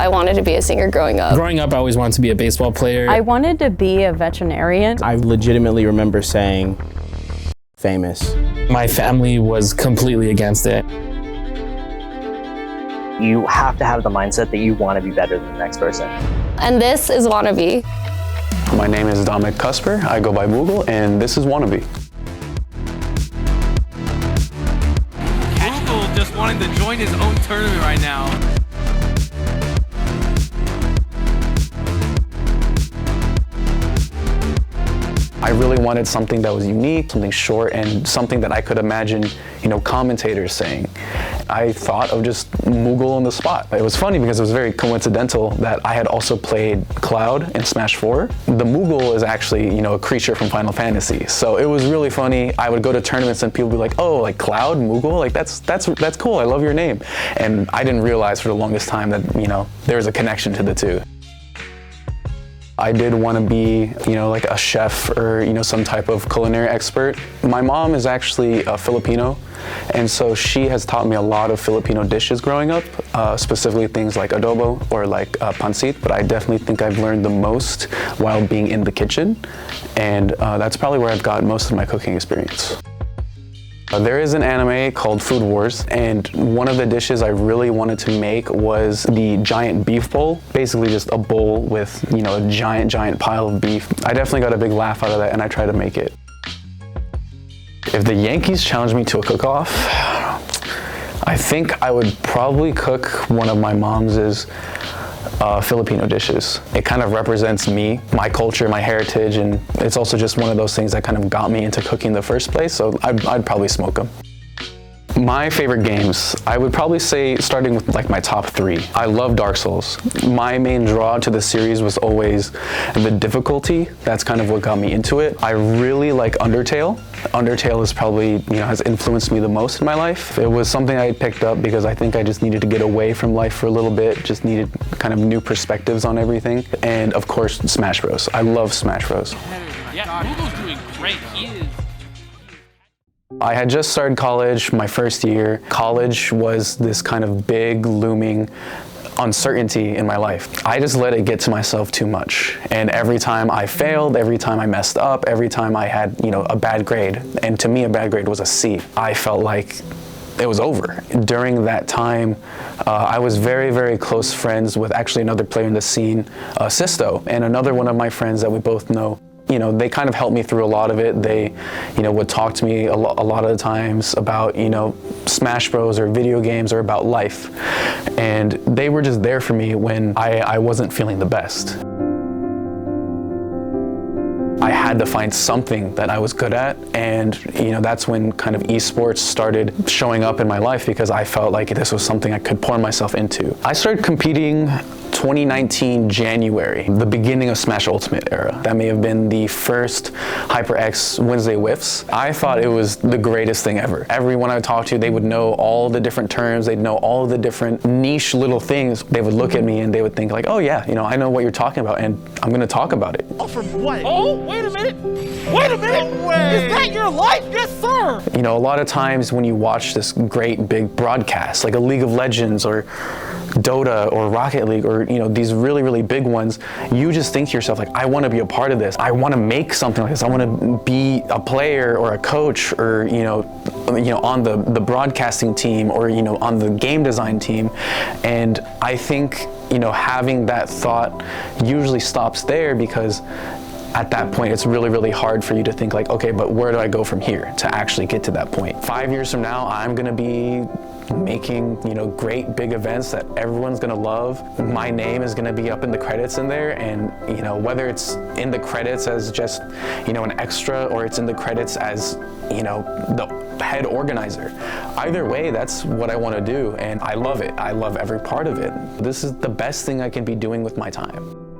I wanted to be a singer growing up. Growing up, I always wanted to be a baseball player. I wanted to be a veterinarian. I legitimately remember saying, famous. My family was completely against it. You have to have the mindset that you want to be better than the next person. And this is Wannabe. My name is Dominic Cusper. I go by Moogle, and this is Wannabe. Moogle just wanting to join his own tournament right now. I really wanted something that was unique, something short, and something that I could imagine, commentators saying. I thought of just Moogle on the spot. It was funny because it was very coincidental that I had also played Cloud in Smash 4. The Moogle is actually, a creature from Final Fantasy. So it was really funny. I would go to tournaments and people would be like, oh, like Cloud, Moogle? Like that's cool, I love your name. And I didn't realize for the longest time that, there was a connection to the two. I did want to be, like a chef or, some type of culinary expert. My mom is actually Filipino, and so she has taught me a lot of Filipino dishes growing up, specifically things like adobo or like pancit, but I definitely think I've learned the most while being in the kitchen, and that's probably where I've got most of my cooking experience. There is an anime called Food Wars, and one of the dishes I really wanted to make was the giant beef bowl. Basically just a bowl with, a giant pile of beef. I definitely got a big laugh out of that, and I tried to make it. If the Yankees challenged me to a cook-off, I think I would probably cook one of my mom's Filipino dishes. It kind of represents me, my culture, my heritage, and it's also just one of those things that kind of got me into cooking in the first place, so I'd probably smoke them. My favorite games, I would probably say starting with like my top 3. I love Dark Souls. My main draw to the series was always the difficulty. That's kind of what got me into it. I really like Undertale. Undertale is probably, has influenced me the most in my life. It was something I picked up because I think I just needed to get away from life for a little bit, just needed kind of new perspectives on everything. And of course, Smash Bros. I love Smash Bros. Yeah, Moogle's doing great. He is. I had just started college, my first year. College was this kind of big, looming uncertainty in my life. I just let it get to myself too much. And every time I failed, every time I messed up, every time I had, a bad grade, and to me a bad grade was a C, I felt like it was over. During that time, I was very, very close friends with actually another player in the scene, Sisto, and another one of my friends that we both know. They kind of helped me through a lot of it. They, would talk to me a lot of the times about, Smash Bros. Or video games or about life. And they were just there for me when I wasn't feeling the best. I had to find something that I was good at, and that's when kind of esports started showing up in my life because I felt like this was something I could pour myself into. I started competing 2019 January, the beginning of Smash Ultimate era. That may have been the first HyperX Wednesday Whiffs. I thought it was the greatest thing ever. Everyone I would talk to, they would know all the different terms, they'd know all the different niche little things. They would look at me and they would think like, oh yeah, I know what you're talking about and I'm gonna talk about it. Oh, from what? Oh, wait a minute. Wait a minute. No way. Is that your life? Yes, sir. A lot of times when you watch this great big broadcast, like a League of Legends or Dota or Rocket League or these really, really big ones, you just think to yourself like, I want to be a part of this. I want to make something like this. I want to be a player or a coach or on the broadcasting team or on the game design team. And I think having that thought usually stops there because at that point, it's really, really hard for you to think like, okay, but where do I go from here to actually get to that point? 5 years from now, I'm gonna be making, great big events that everyone's gonna love. My name is gonna be up in the credits in there, and whether it's in the credits as just, an extra or it's in the credits as, the head organizer. Either way, that's what I wanna do, and I love it. I love every part of it. This is the best thing I can be doing with my time.